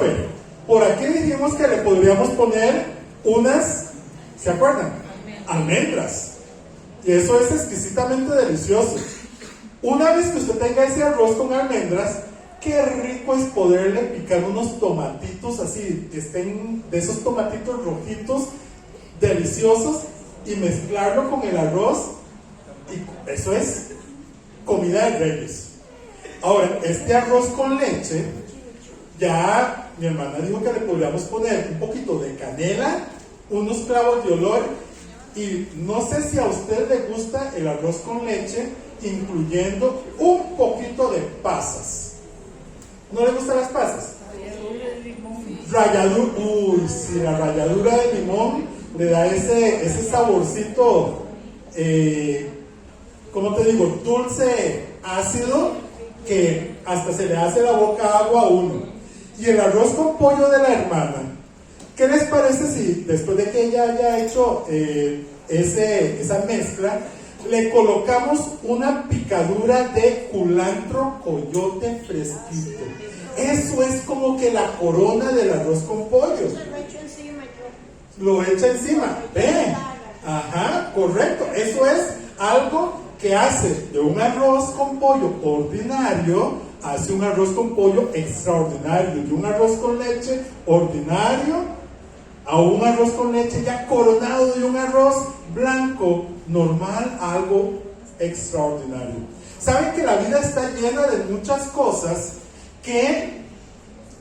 ver, por aquí dijimos que le podríamos poner unas, ¿se acuerdan? Almendras. Y eso es exquisitamente delicioso. Una vez que usted tenga ese arroz con almendras, qué rico es poderle picar unos tomatitos así, que estén de esos tomatitos rojitos, deliciosos, y mezclarlo con el arroz, y eso es comida de reyes. Ahora, este arroz con leche, ya mi hermana dijo que le podríamos poner un poquito de canela, unos clavos de olor, y no sé si a usted le gusta el arroz con leche, incluyendo un poquito de pasas. ¿No le gustan las pasas? Ralladura, uy, sí, la ralladura de limón le da ese saborcito, ¿cómo te digo? Dulce, ácido, que hasta se le hace la boca agua a uno. Y el arroz con pollo de la hermana, ¿qué les parece si después de que ella haya hecho esa mezcla, le colocamos una picadura de culantro coyote fresquito? Eso es como que la corona del arroz con pollo. Lo echo encima yo. Lo echa encima, ve. Ajá, correcto. Eso es algo que hace de un arroz con pollo ordinario, hace un arroz con pollo extraordinario. De un arroz con leche ordinario a un arroz con leche ya coronado de un arroz blanco normal a algo extraordinario. Saben que la vida está llena de muchas cosas que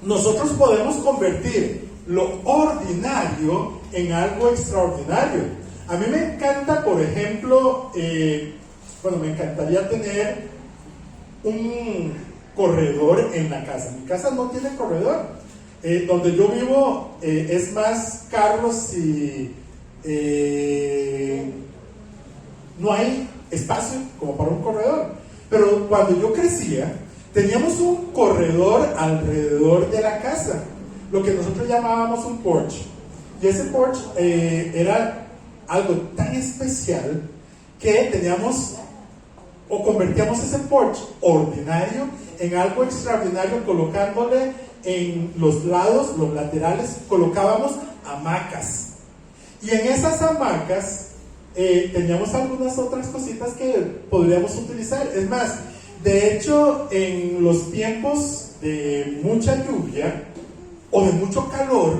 nosotros podemos convertir lo ordinario en algo extraordinario. A mí me encanta, por ejemplo, me encantaría tener un corredor en la casa. Mi casa no tiene corredor. Donde yo vivo es más carros y no hay espacio como para un corredor. Pero cuando yo crecía, teníamos un corredor alrededor de la casa, lo que nosotros llamábamos un porche. Y ese porche era algo tan especial que teníamos o convertíamos ese porche ordinario en algo extraordinario, colocándole en los lados, los laterales, colocábamos hamacas. Y en esas hamacas teníamos algunas otras cositas que podríamos utilizar. Es más, de hecho, en los tiempos de mucha lluvia o de mucho calor,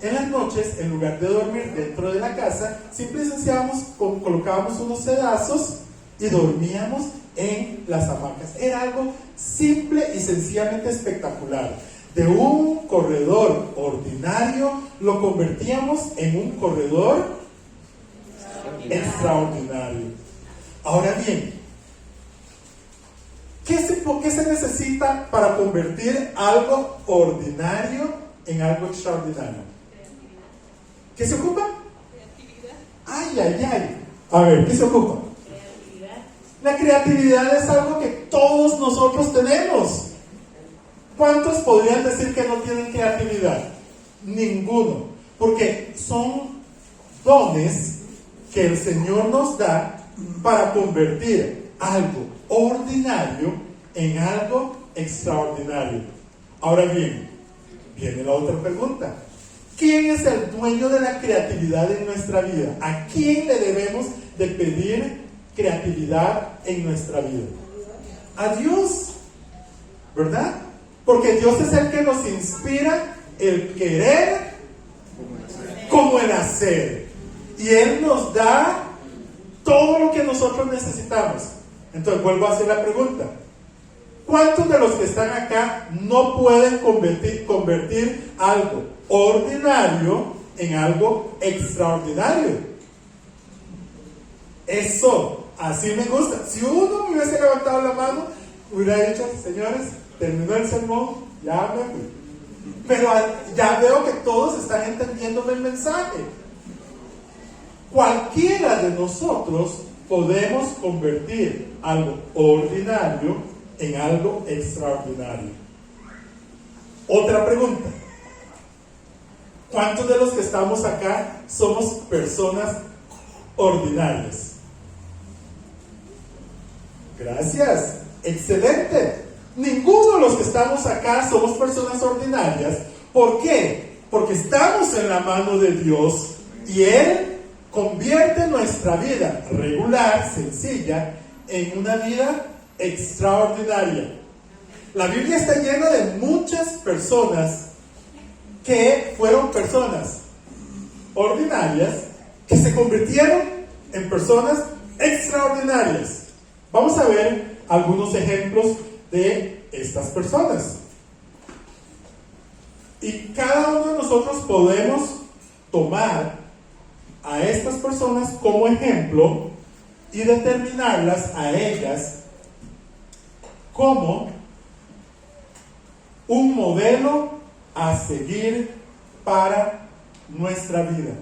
en las noches, en lugar de dormir dentro de la casa, simple y sencillamente colocábamos unos sedazos y dormíamos en las hamacas. Era algo simple y sencillamente espectacular. De un corredor ordinario lo convertíamos en un corredor extraordinario. Ahora bien, ¿qué se necesita para convertir algo ordinario en algo extraordinario? ¿Qué se ocupa? Creatividad. Ay. A ver, ¿qué se ocupa? Creatividad. La creatividad es algo que todos nosotros tenemos. ¿Cuántos podrían decir que no tienen creatividad? Ninguno. Porque son dones que el Señor nos da para convertir algo ordinario en algo extraordinario. Ahora bien, viene la otra pregunta. ¿Quién es el dueño de la creatividad en nuestra vida? ¿A quién le debemos de pedir creatividad en nuestra vida? A Dios, ¿verdad? Porque Dios es el que nos inspira el querer como el hacer. Y Él nos da todo lo que nosotros necesitamos. Entonces vuelvo a hacer la pregunta. ¿Cuántos de los que están acá no pueden convertir algo ordinario en algo extraordinario? Eso, así me gusta. Si uno me hubiese levantado la mano, hubiera dicho, señores, terminó el sermón, ya me fui. Pero ya veo que todos están entendiéndome el mensaje. Cualquiera de nosotros podemos convertir algo ordinario en algo extraordinario. Otra pregunta. ¿Cuántos de los que estamos acá somos personas ordinarias? Gracias. Excelente. Ninguno de los que estamos acá somos personas ordinarias, ¿Por qué? Porque estamos en la mano de Dios y Él convierte nuestra vida regular, sencilla, en una vida extraordinaria. La Biblia está llena de muchas personas que fueron personas ordinarias que se convirtieron en personas extraordinarias. Vamos a ver algunos ejemplos de estas personas. Y cada uno de nosotros podemos tomar a estas personas como ejemplo y determinarlas a ellas como un modelo a seguir para nuestra vida.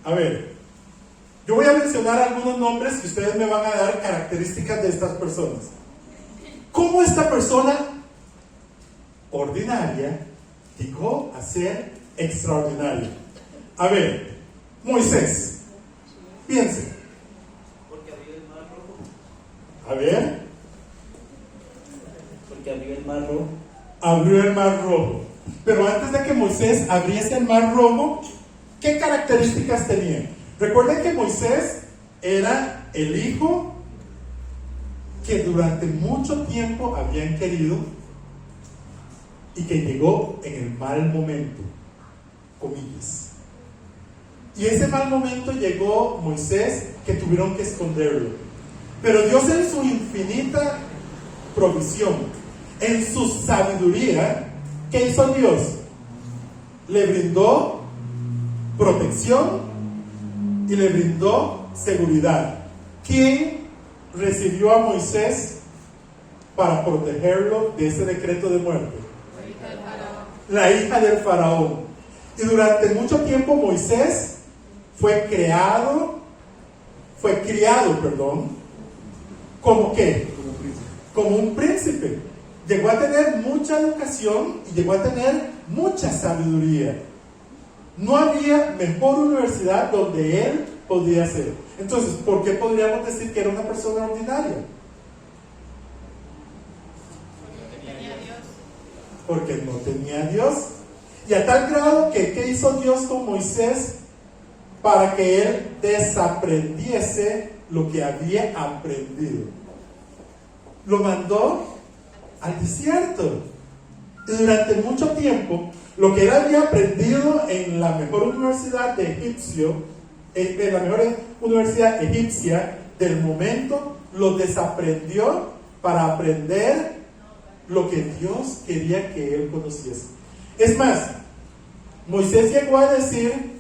A ver, yo voy a mencionar algunos nombres que ustedes me van a dar características de estas personas. ¿Cómo esta persona ordinaria llegó a ser extraordinaria? A ver, Moisés, piensen. Porque abrió el mar rojo. A ver, Porque abrió el mar rojo. abrió el mar rojo. Pero antes de que Moisés abriese el mar rojo, ¿qué características tenía? Recuerden que Moisés era el hijo que durante mucho tiempo habían querido y que llegó en el mal momento, comillas. Y ese mal momento llegó Moisés, que tuvieron que esconderlo. Pero Dios, en su infinita provisión, en su sabiduría, ¿qué hizo Dios? Le brindó protección y le brindó seguridad. ¿Quién recibió a Moisés para protegerlo de ese decreto de muerte? La hija del faraón. Y durante mucho tiempo Moisés fue criado, ¿como qué? Como un príncipe. Llegó a tener mucha educación y llegó a tener mucha sabiduría. No había mejor universidad donde él podía ser. Entonces, ¿por qué podríamos decir que era una persona ordinaria? Porque no tenía a Dios. Y a tal grado que, ¿qué hizo Dios con Moisés? Para que él desaprendiese lo que había aprendido. Lo mandó al desierto. Y durante mucho tiempo, lo que él había aprendido en la mejor universidad de la mejor universidad egipcia del momento, lo desaprendió para aprender lo que Dios quería que él conociese. Es más, Moisés llegó a decir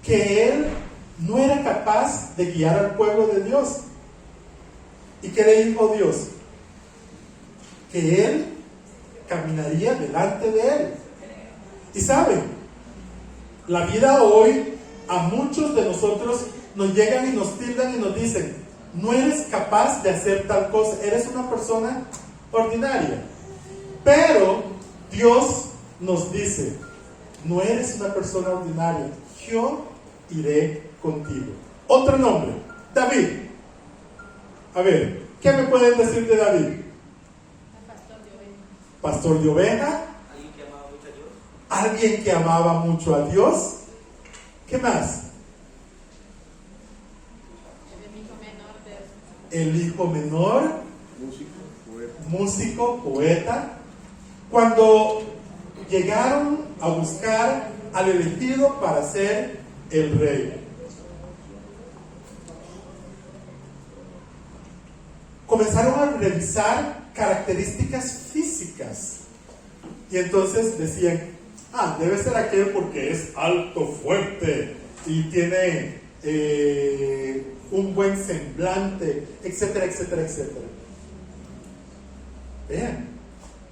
que él no era capaz de guiar al pueblo de Dios. ¿Y qué le dijo Dios? Que él caminaría delante de él. Y saben, la vida hoy a muchos de nosotros nos llegan y nos tildan y nos dicen: no eres capaz de hacer tal cosa, eres una persona ordinaria. Pero Dios nos dice: no eres una persona ordinaria, yo iré contigo. Otro nombre, David. A ver, ¿qué me pueden decir de David? Pastor de oveja. Alguien que amaba mucho a Dios. Alguien que amaba mucho a Dios. ¿Qué más? El hijo menor. Músico, poeta. Cuando llegaron a buscar al elegido para ser el rey, comenzaron a revisar características físicas. Y entonces decían: debe ser aquel porque es alto, fuerte y tiene un buen semblante, etcétera, etcétera, etcétera. Vean,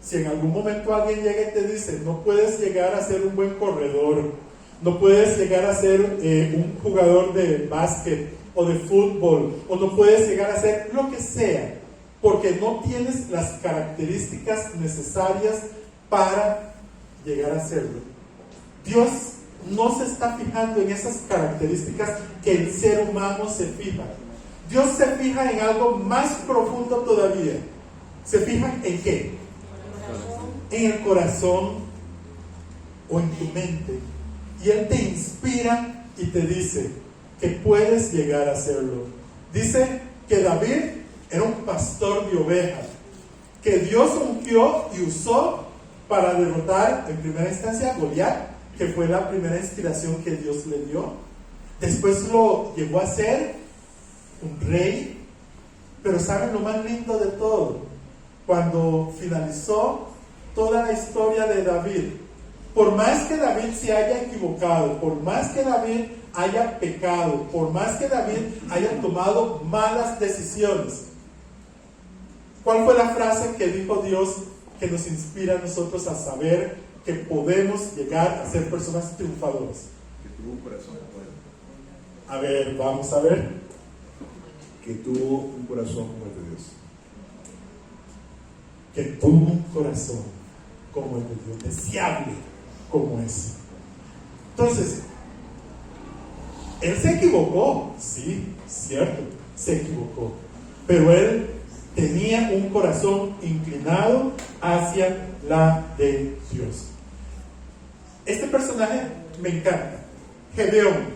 si en algún momento alguien llega y te dice: no puedes llegar a ser un buen corredor, no puedes llegar a ser un jugador de básquet o de fútbol, o no puedes llegar a ser lo que sea, porque no tienes las características necesarias para llegar a serlo. Dios no se está fijando en esas características que el ser humano se fija. Dios se fija en algo más profundo todavía. ¿Se fijan en qué? En el corazón o en tu mente. Y Él te inspira y te dice que puedes llegar a hacerlo. Dice que David era un pastor de ovejas, que Dios ungió y usó para derrotar en primera instancia a Goliat, que fue la primera inspiración que Dios le dio. Después lo llevó a ser un rey. Pero ¿saben lo más lindo de todo? Cuando finalizó toda la historia de David, por más que David se haya equivocado, por más que David haya pecado, por más que David haya tomado malas decisiones, ¿cuál fue la frase que dijo Dios que nos inspira a nosotros a saber que podemos llegar a ser personas triunfadoras? Que tuvo un corazón bueno. A ver, vamos a ver. Que tuvo un corazón como el de Dios. Que tuvo un corazón como el de Dios, deseable como ese. Entonces, él se equivocó, sí, cierto, se equivocó, pero él tenía un corazón inclinado hacia la de Dios. Este personaje me encanta, Gedeón.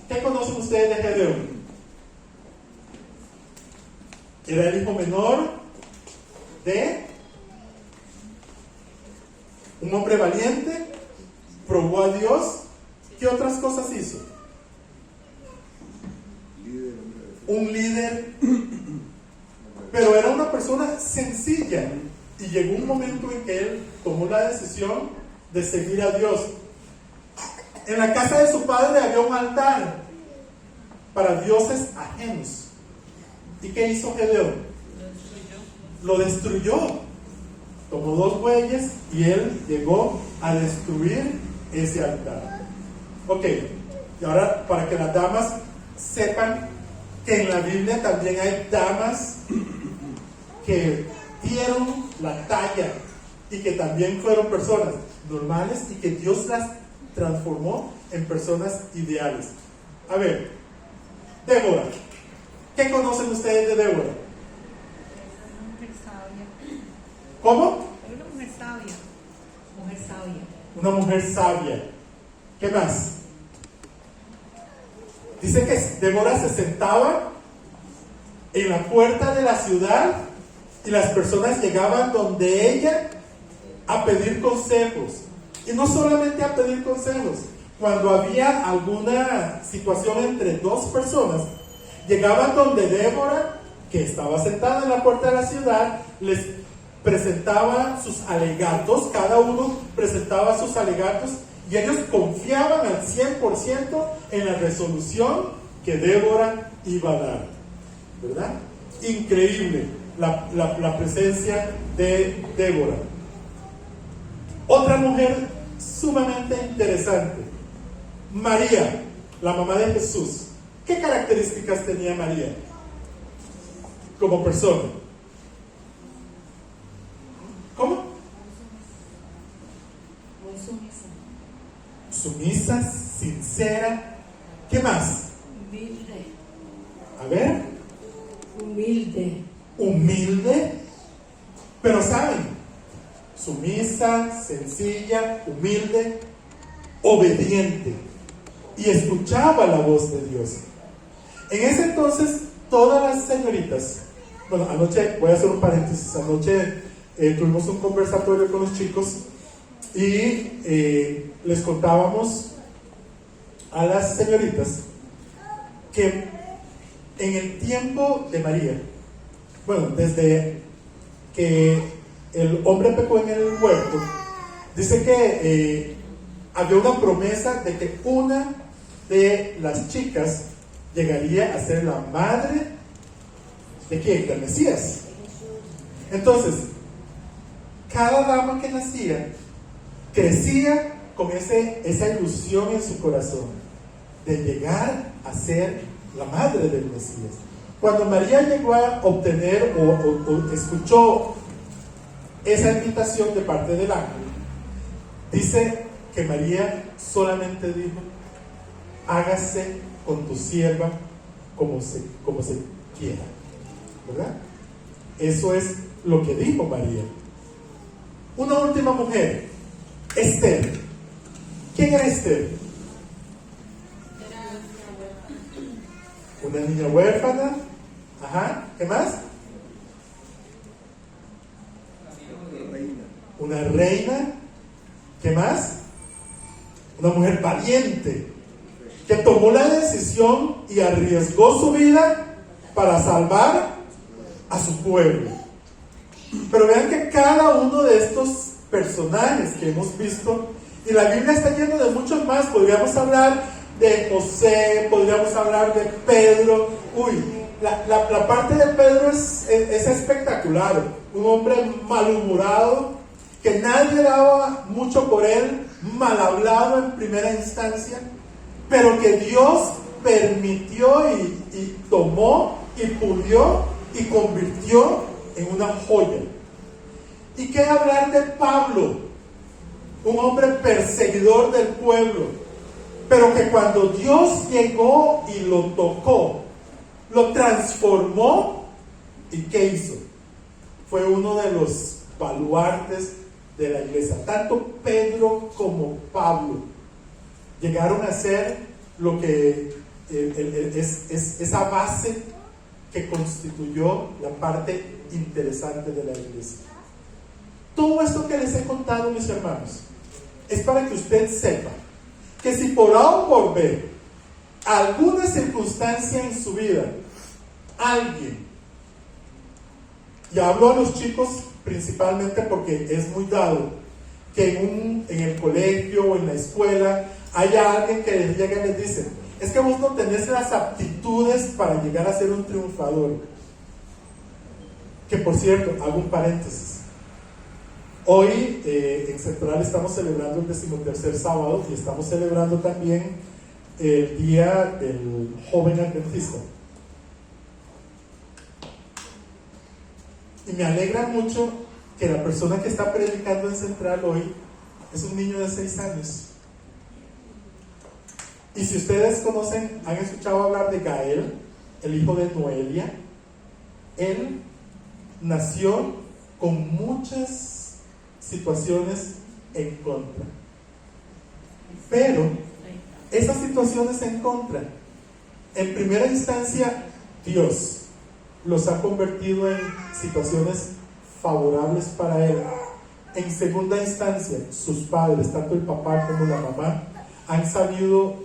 ¿Qué conocen ustedes de Gedeón? Era el hijo menor de un hombre valiente, probó a Dios. ¿Qué otras cosas hizo? Un líder, pero era una persona sencilla, y llegó un momento en que él tomó la decisión de seguir a Dios. En la casa de su padre había un altar para dioses ajenos. ¿Y qué hizo Gedeón? Lo destruyó. Tomó 2 bueyes y él llegó a destruir ese altar. Ok, y ahora para que las damas sepan que en la Biblia también hay damas que dieron la talla y que también fueron personas normales y que Dios las transformó en personas ideales. A ver, Débora. ¿Qué conocen ustedes de Débora? Una mujer sabia. ¿Cómo? Una mujer sabia. Mujer sabia. Una mujer sabia. ¿Qué más? Dice que Débora se sentaba en la puerta de la ciudad y las personas llegaban donde ella a pedir consejos. Y no solamente a pedir consejos. Cuando había alguna situación entre 2 personas, llegaban donde Débora, que estaba sentada en la puerta de la ciudad, les presentaba sus alegatos, cada uno presentaba sus alegatos, y ellos confiaban al 100% en la resolución que Débora iba a dar, ¿verdad? Increíble la presencia de Débora. Otra mujer sumamente interesante, María, la mamá de Jesús. ¿Qué características tenía María como persona? ¿Cómo? Muy sumisa. Sumisa, sincera. ¿Qué más? Humilde. A ver. Humilde. Humilde. Pero saben, sumisa, sencilla, humilde, obediente. Y escuchaba la voz de Dios. En ese entonces, todas las señoritas, bueno, anoche, voy a hacer un paréntesis, anoche tuvimos un conversatorio con los chicos y les contábamos a las señoritas que en el tiempo de María, bueno, desde que el hombre pecó en el huerto, dice que había una promesa de que una de las chicas llegaría a ser la madre ¿de quién? Del Mesías. Entonces, cada dama que nacía crecía con esa ilusión en su corazón de llegar a ser la madre del Mesías. Cuando María llegó a obtener o escuchó esa invitación de parte del ángel, dice que María solamente dijo: hágase con tu sierva como se quiera, ¿verdad? Eso es lo que dijo María. Una última mujer, Esther. ¿Quién era Esther? Una niña huérfana. Ajá, ¿qué más? Una reina. ¿Qué más? Una mujer valiente que tomó la decisión y arriesgó su vida para salvar a su pueblo. Pero vean que cada uno de estos personajes que hemos visto, y la Biblia está llena de muchos más, podríamos hablar de José, podríamos hablar de Pedro. La parte de Pedro es espectacular. Un hombre malhumorado, que nadie daba mucho por él, mal hablado en primera instancia, pero que Dios permitió y tomó y pulió y convirtió en una joya. ¿Y qué hablar de Pablo? Un hombre perseguidor del pueblo, pero que cuando Dios llegó y lo tocó, lo transformó. ¿Y qué hizo? Fue uno de los baluartes de la iglesia. Tanto Pedro como Pablo llegaron a ser lo que es esa base que constituyó la parte interesante de la iglesia. Todo esto que les he contado, mis hermanos, es para que usted sepa que si por A o por B, alguna circunstancia en su vida, alguien, y hablo a los chicos principalmente porque es muy dado que en el colegio o en la escuela haya alguien que les llega y les dice: es que vos no tenés las aptitudes para llegar a ser un triunfador. Que por cierto, hago un paréntesis. Hoy en Central estamos celebrando el 13º sábado y estamos celebrando también el Día del Joven Adventista. Y me alegra mucho que la persona que está predicando en Central hoy es un niño de 6 años. Y si ustedes conocen, han escuchado hablar de Gael, el hijo de Noelia. Él nació con muchas situaciones en contra, pero esas situaciones en contra, en primera instancia, Dios los ha convertido en situaciones favorables para él. En segunda instancia, sus padres, tanto el papá como la mamá, han sabido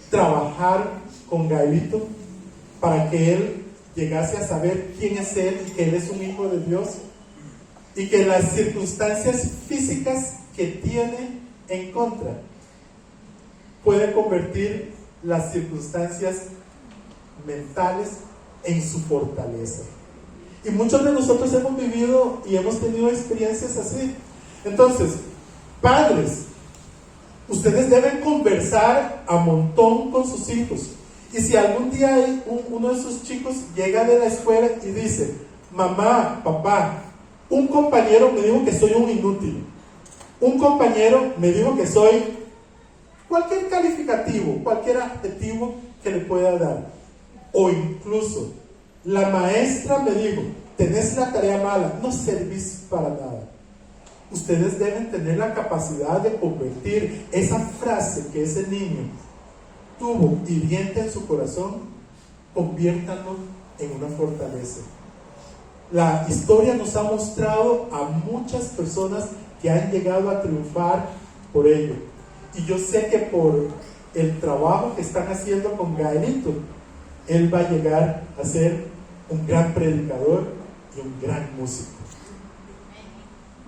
trabajar con Gaelito para que él llegase a saber quién es él y que él es un hijo de Dios, y que las circunstancias físicas que tiene en contra puede convertir las circunstancias mentales en su fortaleza. Y muchos de nosotros hemos vivido y hemos tenido experiencias así. Entonces, padres, ustedes deben conversar a montón con sus hijos. Y si algún día uno de sus chicos llega de la escuela y dice: mamá, papá, un compañero me dijo que soy un inútil, un compañero me dijo que soy cualquier calificativo, cualquier adjetivo que le pueda dar, o incluso la maestra me dijo: tenés la tarea mala, no servís para nada. Ustedes deben tener la capacidad de convertir esa frase que ese niño tuvo hiriente en su corazón, conviértanlo en una fortaleza. La historia nos ha mostrado a muchas personas que han llegado a triunfar por ello. Y yo sé que por el trabajo que están haciendo con Gaelito, él va a llegar a ser un gran predicador y un gran músico.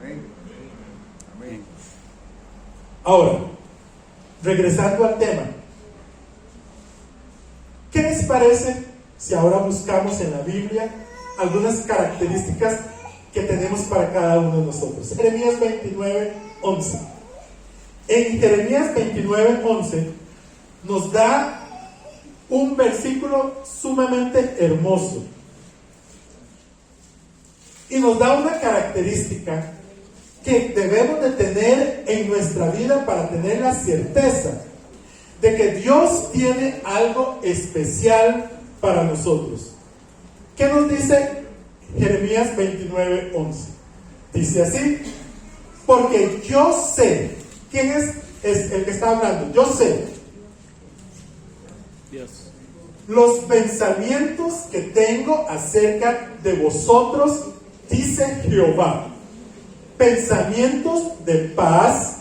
Amén. Ahora, regresando al tema, ¿qué les parece si ahora buscamos en la Biblia algunas características que tenemos para cada uno de nosotros? Jeremías 29:11. En Jeremías 29:11 nos da un versículo sumamente hermoso y nos da una característica que debemos de tener en nuestra vida para tener la certeza de que Dios tiene algo especial para nosotros. ¿Qué nos dice Jeremías 29:11? Dice así: porque yo sé. ¿Quién es el que está hablando? Yo sé los pensamientos que tengo acerca de vosotros, dice Jehová, pensamientos de paz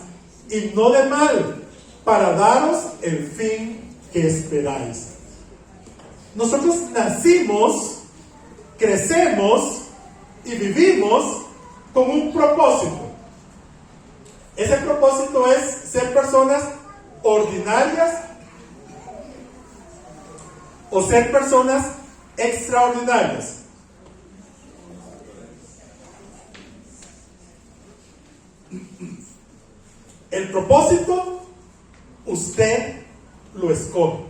y no de mal, para daros el fin que esperáis. Nosotros nacimos, crecemos y vivimos con un propósito. Ese propósito es ser personas ordinarias o ser personas extraordinarias. El propósito, usted lo escoge.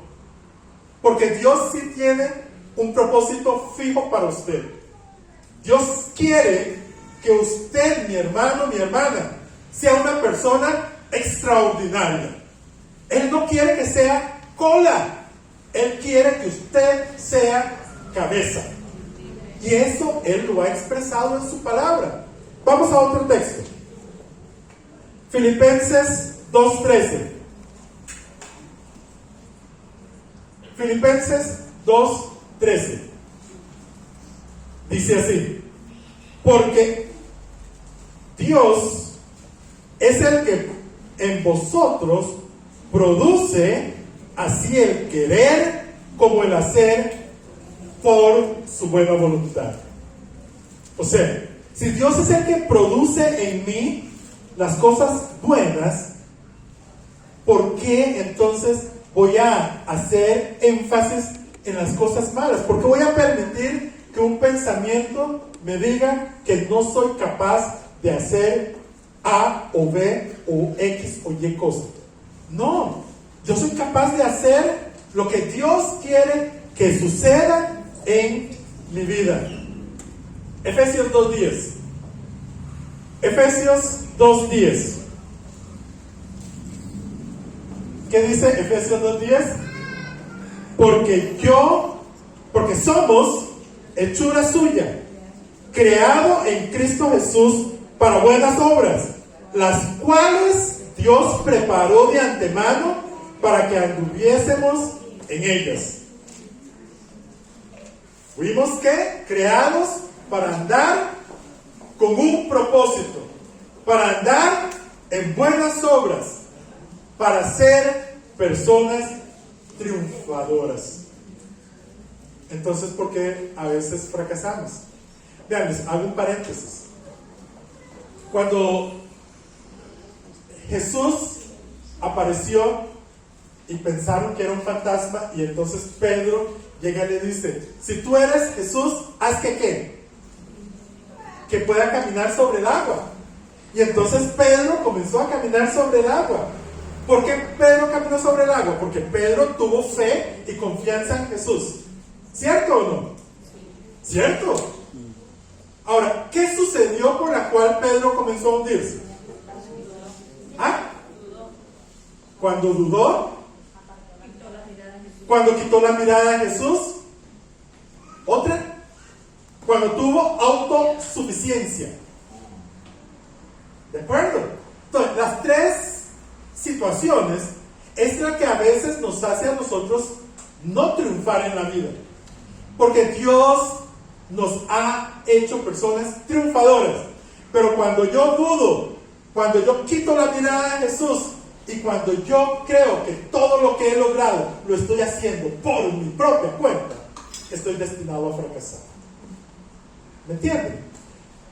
Porque Dios sí tiene un propósito fijo para usted. Dios quiere que usted, mi hermano, mi hermana, sea una persona extraordinaria. Él no quiere que sea cola. Él quiere que usted sea cabeza. Y eso Él lo ha expresado en su palabra. Vamos a otro texto. Filipenses 2:13. Filipenses 2:13. Dice así: porque Dios es el que en vosotros produce así el querer como el hacer por su buena voluntad. O sea, si Dios es el que produce en mí las cosas buenas, ¿por qué entonces voy a hacer énfasis en las cosas malas? ¿Por qué voy a permitir que un pensamiento me diga que no soy capaz de hacer A o B o X o Y cosa? No, yo soy capaz de hacer lo que Dios quiere que suceda en mi vida. Efesios 2:10. Efesios 2:10. ¿Qué dice Efesios 2:10? Porque somos hechura suya, creado en Cristo Jesús para buenas obras, las cuales Dios preparó de antemano para que anduviésemos en ellas. Fuimos ¿qué? Creados para andar con un propósito, para andar en buenas obras, para ser personas triunfadoras. Entonces, ¿por qué a veces fracasamos? Vean, les hago un paréntesis. Cuando Jesús apareció y pensaron que era un fantasma, y entonces Pedro llega y le dice: si tú eres Jesús, haz que ¿qué? Que pueda caminar sobre el agua. Y entonces Pedro comenzó a caminar sobre el agua. ¿Por qué Pedro caminó sobre el agua? Porque Pedro tuvo fe y confianza en Jesús. ¿Cierto o no? ¿Cierto? Ahora, ¿qué sucedió por la cual Pedro comenzó a hundirse? ¿Ah? Cuando dudó, cuando quitó la mirada de Jesús. Otra, cuando tuvo autosuficiencia. ¿De acuerdo? Entonces, las tres situaciones es la que a veces nos hace a nosotros no triunfar en la vida. Porque Dios nos ha hecho personas triunfadoras. Pero cuando yo dudo, cuando yo quito la mirada de Jesús, y cuando yo creo que todo lo que he logrado lo estoy haciendo por mi propia cuenta, estoy destinado a fracasar. ¿Me entienden?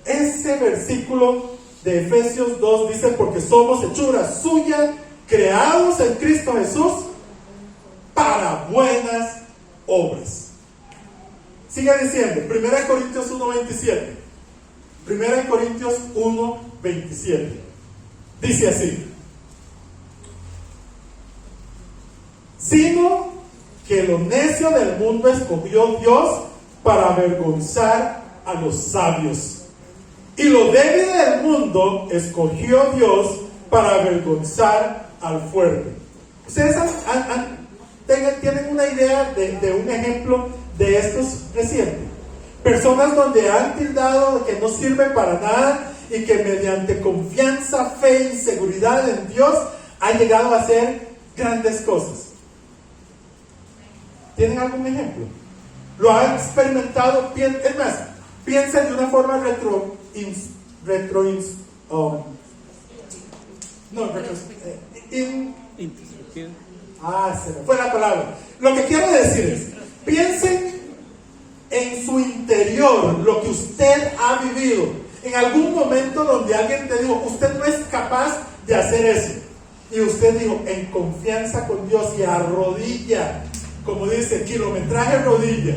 Ese versículo de Efesios 2 dice: porque somos hechura suya, creados en Cristo Jesús para buenas obras. Sigue diciendo, 1 Corintios 1:27. 1 Corintios 1:27. Dice así: sino que lo necio del mundo escogió Dios para avergonzar a los sabios, y lo débil del mundo escogió Dios para avergonzar al fuerte. Ustedes tienen una idea de un ejemplo de estos recientes? Personas donde han tildado de que no sirve para nada y que mediante confianza, fe y seguridad en Dios han llegado a hacer grandes cosas. ¿Tienen algún ejemplo? ¿Lo han experimentado? Es más, piensen de una forma se me fue la palabra. Lo que quiero decir es, piensen en su interior, lo que usted ha vivido, en algún momento donde alguien te dijo, usted no es capaz de hacer eso, y usted dijo, en confianza con Dios y a rodilla, como dice, kilometraje rodilla,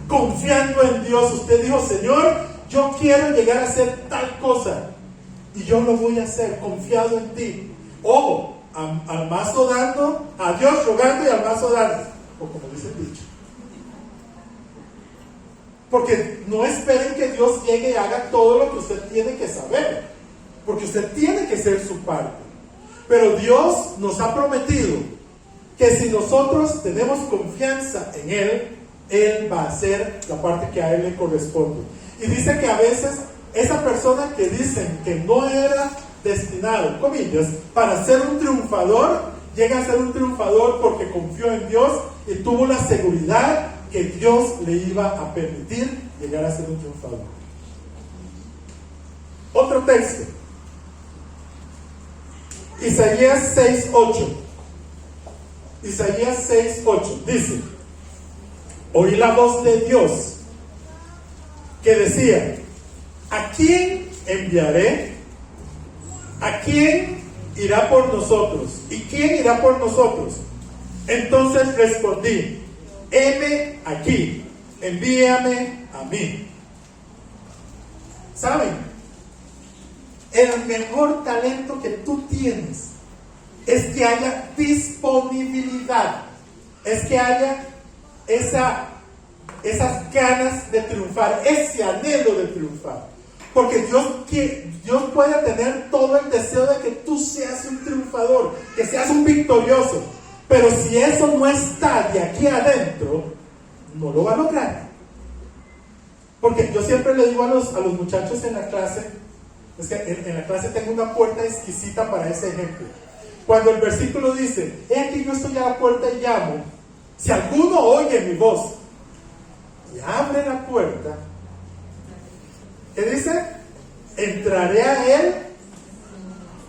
confiando en Dios, usted dijo, Señor, yo quiero llegar a hacer tal cosa, y yo lo voy a hacer, confiado en ti. Ojo, al mazo dando, a Dios rogando y al mazo dando, o como dice el dicho. Porque no esperen que Dios llegue y haga todo lo que usted tiene que saber, porque usted tiene que ser su parte. Pero Dios nos ha prometido que si nosotros tenemos confianza en Él, Él va a hacer la parte que a Él le corresponde. Y dice que a veces esa persona que dicen que no era destinado, comillas, para ser un triunfador, llega a ser un triunfador porque confió en Dios y tuvo la seguridad que Dios le iba a permitir llegar a ser un triunfador. Otro texto, Isaías 6:8. Isaías 6:8 dice: oí la voz de Dios que decía, ¿a quién enviaré? ¿A quién irá por nosotros? ¿Y quién irá por nosotros? Entonces respondí, heme aquí, envíame a mí. ¿Saben? El mejor talento que tú tienes es que haya disponibilidad, es que haya esas ganas de triunfar, ese anhelo de triunfar. Porque Dios puede tener todo el deseo de que tú seas un triunfador, que seas un victorioso. Pero si eso no está de aquí adentro, no lo va a lograr. Porque yo siempre le digo a los muchachos en la clase, es que en la clase tengo una puerta exquisita para ese ejemplo. Cuando el versículo dice, he aquí yo estoy a la puerta y llamo, si alguno oye mi voz y abre la puerta, ¿qué dice? Entraré a él,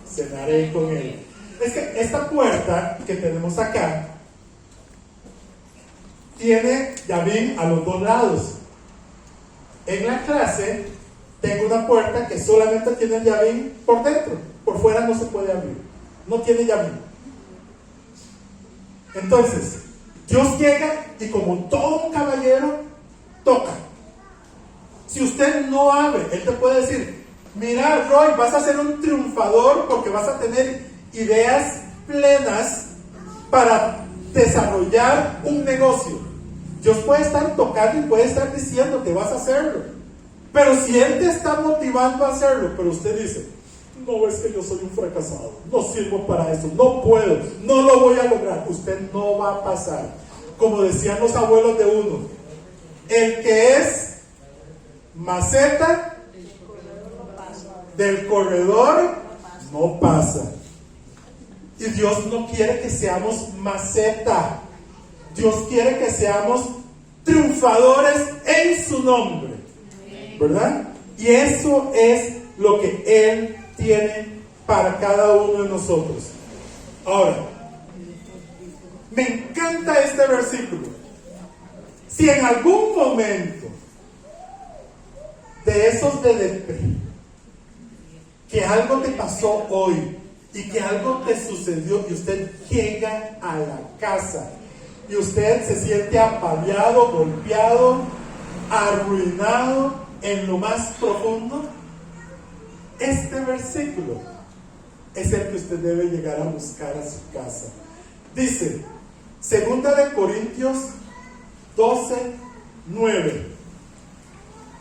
cenaré con él. Es que esta puerta que tenemos acá tiene llavín a los dos lados. En la clase tengo una puerta que solamente tiene el llavín por dentro, por fuera no se puede abrir, no tiene llavín. Entonces Dios llega y como todo un caballero toca. Si usted no abre, Él te puede decir, mira Roy, vas a ser un triunfador porque vas a tener ideas plenas para desarrollar un negocio. Dios puede estar tocando y puede estar diciendo que vas a hacerlo. Pero si Él te está motivando a hacerlo, pero usted dice, no, es que yo soy un fracasado, no sirvo para eso, no puedo, no lo voy a lograr, usted no va a pasar. Como decían los abuelos de uno, el que es maceta del corredor no pasa. Y Dios no quiere que seamos maceta. Dios quiere que seamos triunfadores en su nombre, ¿verdad? Y eso es lo que Él tiene para cada uno de nosotros. Ahora, me encanta este versículo. Si en algún momento de esos de depresión, que algo te pasó hoy y que algo te sucedió y usted llega a la casa y usted se siente apabullado, golpeado, arruinado en lo más profundo, este versículo es el que usted debe llegar a buscar a su casa. Dice, 2 Corintios 12:9.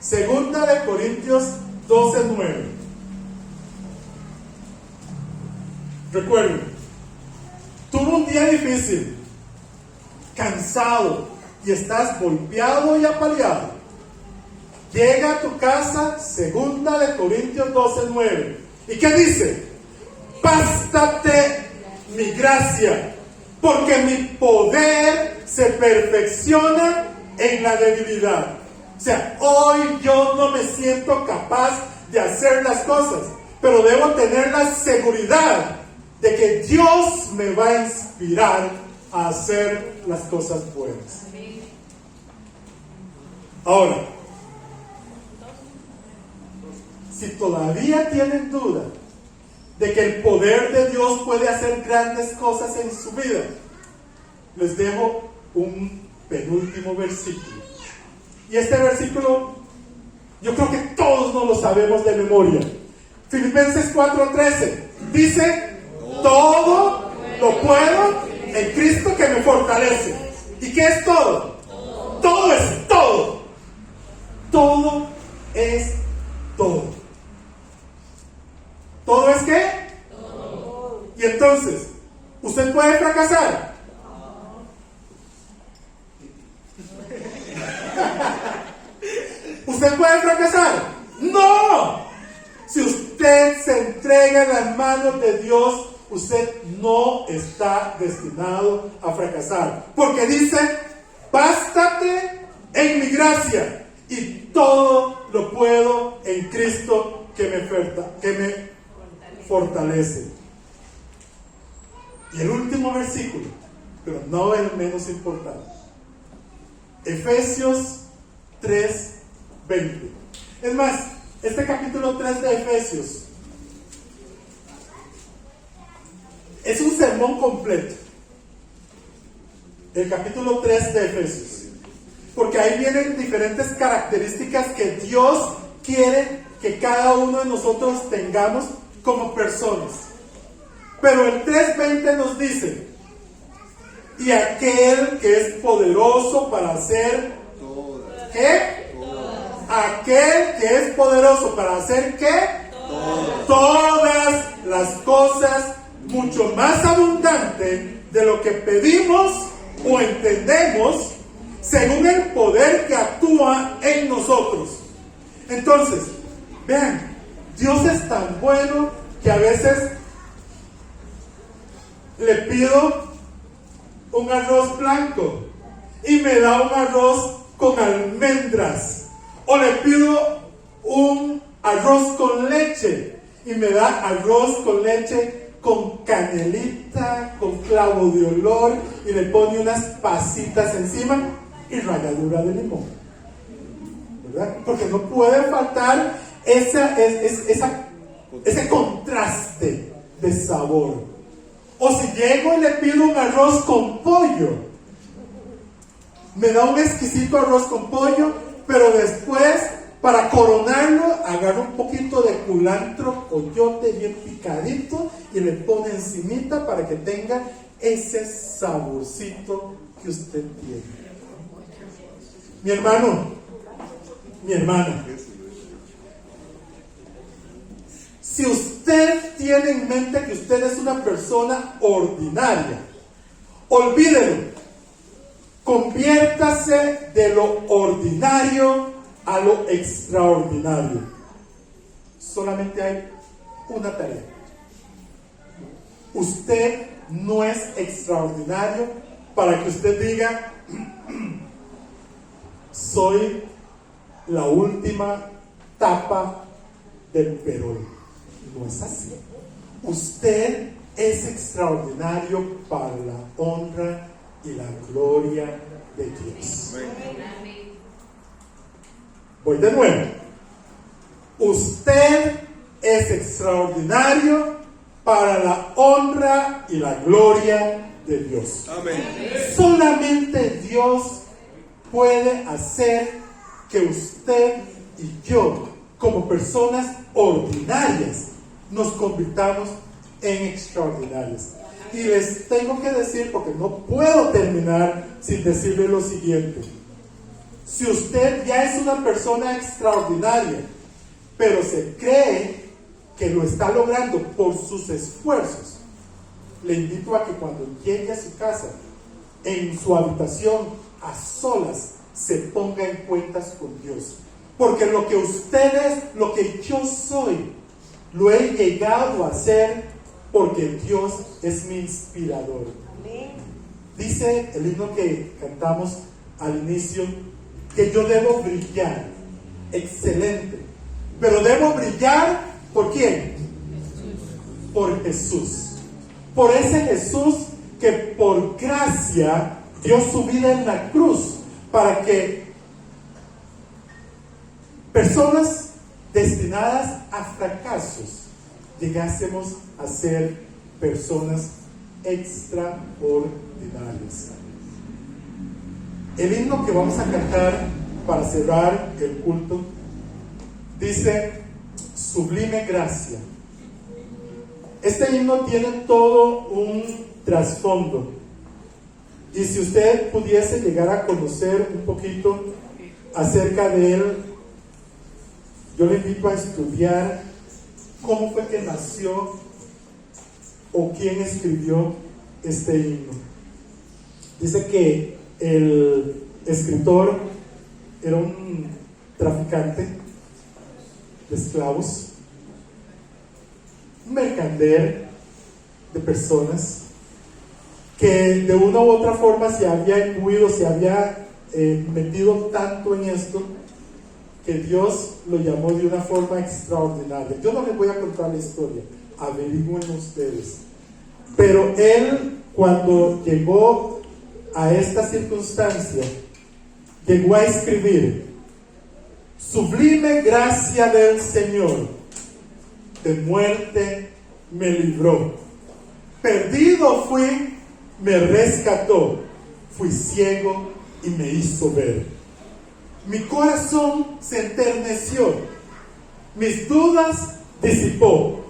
2 Corintios 12:9. Recuerden, tuvo un día difícil, cansado, y estás golpeado y apaleado, llega a tu casa, 2 Corintios 12:9. ¿Y qué dice? Bástate mi gracia, porque mi poder se perfecciona en la debilidad. O sea, hoy yo no me siento capaz de hacer las cosas, pero debo tener la seguridad de que Dios me va a inspirar a hacer las cosas buenas. Ahora, si todavía tienen duda de que el poder de Dios puede hacer grandes cosas en su vida, les dejo un penúltimo versículo. Y este versículo, yo creo que todos nos lo sabemos de memoria. Filipenses 4:13 dice: todo lo puedo en Cristo que me fortalece. ¿Y qué es todo? Todo es todo. Todo es todo. ¿Todo es qué? Todo. Y entonces, ¿usted puede fracasar? ¿Usted puede fracasar? ¡No! Si usted se entrega en las manos de Dios, usted no está destinado a fracasar. Porque dice: bástate en mi gracia, y todo lo puedo en Cristo que me fortalece. Y el último versículo, pero no el menos importante, Efesios 3:20. Es más, este capítulo 3 de Efesios es un sermón completo. El capítulo 3 de Efesios, porque ahí vienen diferentes características que Dios quiere que cada uno de nosotros tengamos como personas. Pero el 3:20 nos dice: y aquel que es poderoso para hacer ¿qué? Aquel que es poderoso para hacer ¿qué? Todas las cosas mucho más abundante de lo que pedimos o entendemos, según el poder que actúa en nosotros. Entonces, vean, Dios es tan bueno que a veces le pido un arroz blanco y me da un arroz con almendras, o le pido un arroz con leche y me da arroz con leche con canelita, con clavo de olor, y le pone unas pasitas encima y ralladura de limón, ¿verdad? Porque no puede faltar ese contraste de sabor. O si llego y le pido un arroz con pollo, me da un exquisito arroz con pollo, pero después, para coronarlo, agarra un poquito de culantro, coyote bien picadito, y le pone encimita para que tenga ese saborcito que usted tiene. Mi hermano, mi hermana, si usted tiene en mente que usted es una persona ordinaria, olvídelo. Conviértase de lo ordinario a lo extraordinario. Solamente hay una tarea. Usted no es extraordinario para que usted diga: soy la última tapa del perol. No es así. Usted es extraordinario para la honra y la gloria de Dios. Voy de nuevo. Usted es extraordinario para la honra y la gloria de Dios. Amén. Solamente Dios puede hacer que usted y yo, como personas ordinarias, nos convirtamos en extraordinarias. Y les tengo que decir, porque no puedo terminar sin decirle lo siguiente: si usted ya es una persona extraordinaria, pero se cree que lo está logrando por sus esfuerzos, le invito a que cuando llegue a su casa, en su habitación, a solas se ponga en cuentas con Dios. Porque lo que ustedes, lo que yo soy, lo he llegado a ser porque Dios es mi inspirador. Dice el himno que cantamos al inicio que yo debo brillar. Excelente. Pero debo brillar ¿por quién? Por Jesús. Por ese Jesús que por gracia dio su vida en la cruz para que personas destinadas a fracasos llegásemos a ser personas extraordinarias. El himno que vamos a cantar para cerrar el culto dice: sublime gracia. Este himno tiene todo un trasfondo, y si usted pudiese llegar a conocer un poquito acerca de él, yo le invito a estudiar cómo fue que nació o quién escribió este himno. Dice que el escritor era un traficante de esclavos, un mercader de personas que de una u otra forma se había imbuido, se había metido tanto en esto que Dios lo llamó de una forma extraordinaria. Yo no les voy a contar la historia, averigüen ustedes. Pero él, cuando llegó a esta circunstancia, llegó a escribir: sublime gracia del Señor, de muerte me libró. Perdido fui, me rescató. Fui ciego y me hizo ver. Mi corazón se enterneció, mis dudas disipó.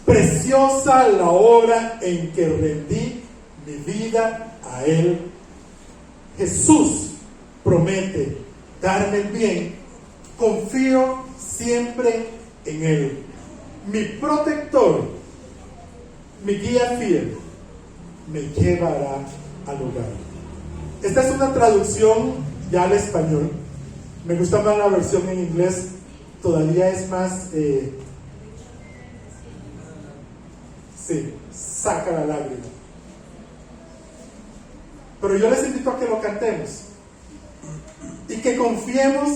Preciosa la hora en que rendí mi vida a Él. Jesús promete darme el bien, confío siempre en Él. Mi protector, mi guía fiel, me llevará al hogar. Esta es una traducción ya al español. Me gusta más la versión en inglés, todavía es más, saca la lágrima. Pero yo les invito a que lo cantemos y que confiemos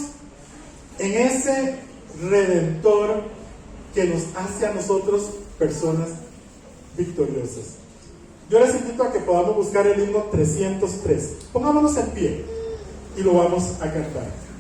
en ese Redentor que nos hace a nosotros personas victoriosas. Yo les invito a que podamos buscar el himno 303. Pongámonos en pie y lo vamos a cantar.